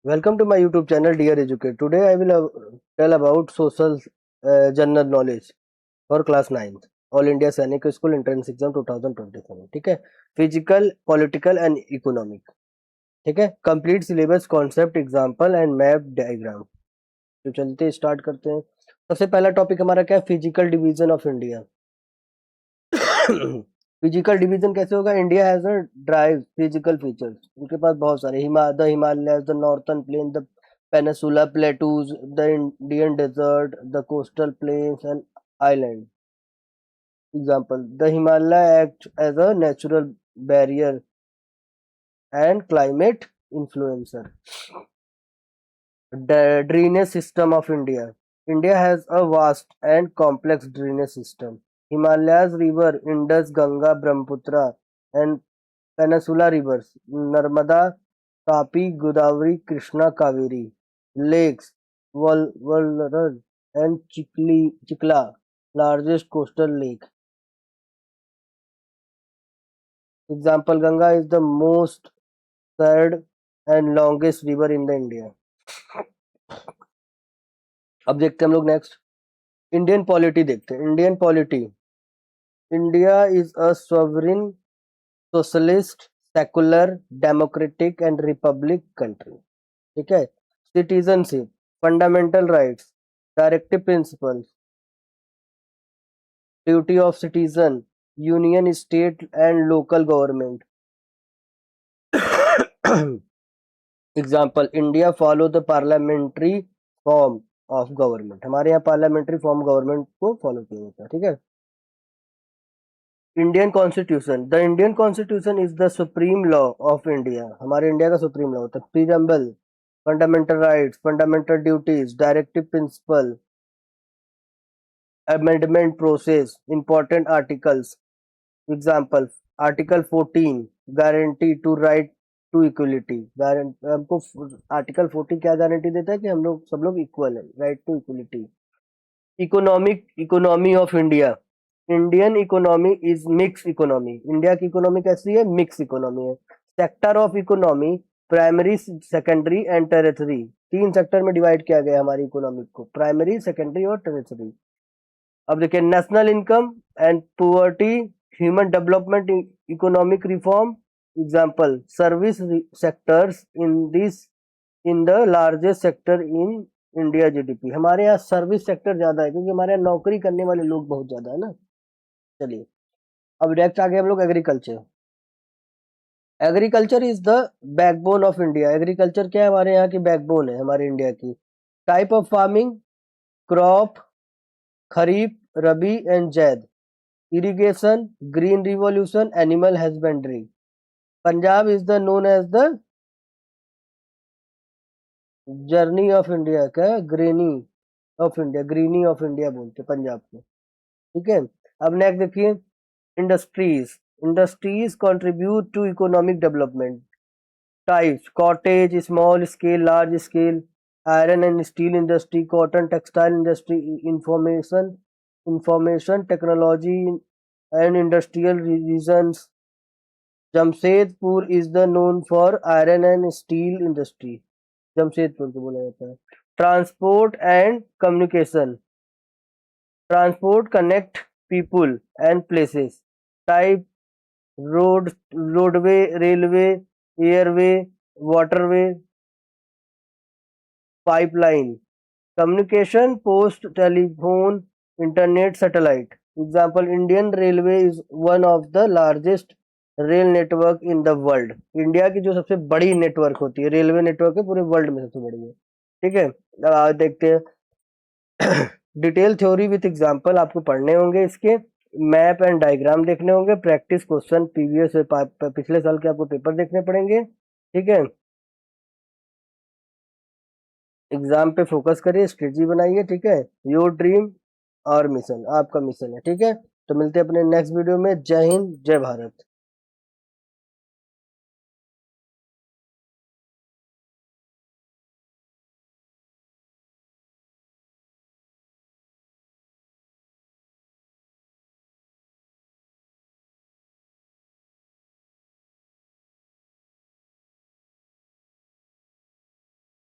Welcome to my YouTube channel, Dear Educate. Today I will tell about social general knowledge for class 9th All India Sainik School Entrance Exam 2027. ठीक है, physical, political and economic. ठीक है, complete syllabus, concept, example and map diagram. तो चलते start करते हैं. सबसे पहला टॉपिक हमारा क्या है? Physical division of India. Physical division कैसे होगा? India has a drive physical features. उनके पास बहुत सारे the Himalaya, the northern plain, the peninsula plateaus, the Indian desert, the coastal plains and island. Example: the Himalaya act as a natural barrier and climate influencer. Drainage system of India. India has a vast and complex drainage system. Himalayas river Indus, Ganga, Brahmaputra and Peninsula rivers Narmada, Tapi, Godavari, Krishna, Kaveri. Lakes Vallar and Chikla, largest coastal lake. Example: Ganga is the most third and longest river in the India. अब देखते हैं हम लोग next Indian polity. देखते हैं Indian polity. India is a sovereign socialist secular democratic and Republic country. ठीक है. Citizenship, fundamental rights, directive principles, duty of citizen, union, state and local government. Example: India follow the parliamentary form of government. हमारे यहाँ parliamentary form government को follow किया जाता है. ठीक है. Indian constitution. The Indian constitution is the supreme law of India. हमारे India का सुप्रीम लॉ होता है. Preamble, fundamental rights, fundamental duties, directive principle, amendment process, important articles. Example: article 14 guarantee to right to equality. हमको article 14 क्या guarantee देता है? कि हम लोग सब लोग इक्वल है. Right to equality. Economy of India. Indian economy is mix economy. India की इकोनॉमी कैसी है? मिक्स इकोनॉमी है. Sector of economy primary, secondary and territory. 3 sector में डिवाइड किया गया हमारी इकोनॉमी को, प्राइमरी, सेकेंडरी और टेरिटरी. अब देखिए, national income and poverty, human development, economic reform. Example: service sectors in the largest sector in India GDP. हमारे यहाँ सर्विस सेक्टर ज्यादा है क्योंकि हमारे यहाँ नौकरी करने वाले लोग बहुत ज्यादा है ना. चलिए, अब नेक्स्ट आ गए हम लोग agriculture. Agriculture is the backbone of India. Agriculture क्या है? हमारे यहाँ की बैकबोन है हमारे इंडिया की. Type of farming: crop, kharif, rabi and zaid. Irrigation, green revolution, animal husbandry. Punjab is the known as the journey of India. क्या? Granary of India, granary of India बोलते पंजाब को. ठीक है. अब नेक्स्ट देखिए, industries. Industries contribute to economic development. Types: cottage, small scale, large scale, iron and steel industry, cotton textile industry, information technology and industrial regions. Jamshedpur is the known for iron and steel industry. Jamshedpur को बोला जाता है. Transport and communication. Transport connect people and places. Type: roadway, railway, airway, waterway, pipeline. Communication: post, telephone, internet, satellite. Example: Indian Railway is one of the largest rail network in the world. India की जो सबसे बड़ी network होती है, railway network है, पूरे world में सबसे बड़ी है. ठीक है. अब आज देखते हैं डिटेल थ्योरी विथ एग्जांपल. आपको पढ़ने होंगे इसके. मैप एंड डायग्राम देखने होंगे. प्रैक्टिस क्वेश्चन प्रीवियस पिछले साल के आपको पेपर देखने पड़ेंगे. ठीक है. एग्जाम पे फोकस करिए, स्ट्रेटजी बनाइए. ठीक है. योर ड्रीम और मिशन, आपका मिशन है. ठीक है. तो मिलते हैं अपने नेक्स्ट वीडियो में. जय हिंद, जय भारत.